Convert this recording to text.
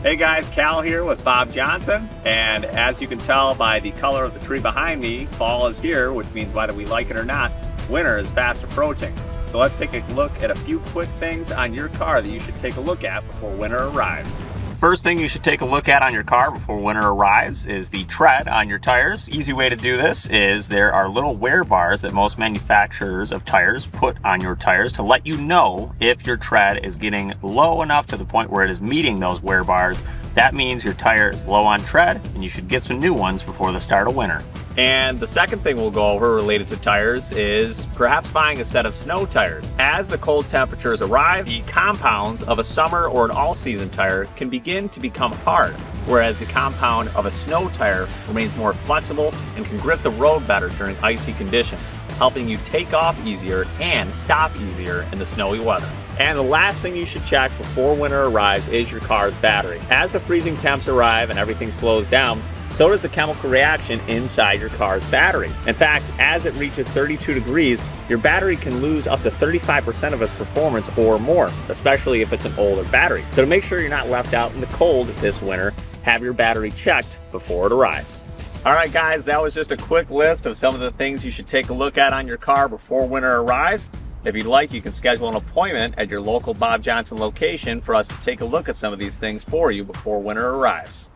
Hey guys, Cal here with Bob Johnson, and as you can tell by the color of the tree behind me, fall is here, which means whether we like it or not, winter is fast approaching. So let's take a look at a few quick things on your car that you should take a look at before winter arrives. First thing you should take a look at on your car before winter arrives is the tread on your tires. Easy way to do this is there are little wear bars that most manufacturers of tires put on your tires to let you know if your tread is getting low enough to the point where it is meeting those wear bars. That means your tire is low on tread and you should get some new ones before the start of winter. And the second thing we'll go over related to tires is perhaps buying a set of snow tires. As the cold temperatures arrive, the compounds of a summer or an all-season tire can begin to become hard, whereas the compound of a snow tire remains more flexible and can grip the road better during icy conditions, helping you take off easier and stop easier in the snowy weather. And the last thing you should check before winter arrives is your car's battery. As the freezing temps arrive and everything slows down, so does the chemical reaction inside your car's battery. In fact, as it reaches 32 degrees, your battery can lose up to 35% of its performance or more, especially if it's an older battery. So to make sure you're not left out in the cold this winter, have your battery checked before it arrives. All right guys, that was just a quick list of some of the things you should take a look at on your car before winter arrives. If you'd like, you can schedule an appointment at your local Bob Johnson location for us to take a look at some of these things for you before winter arrives.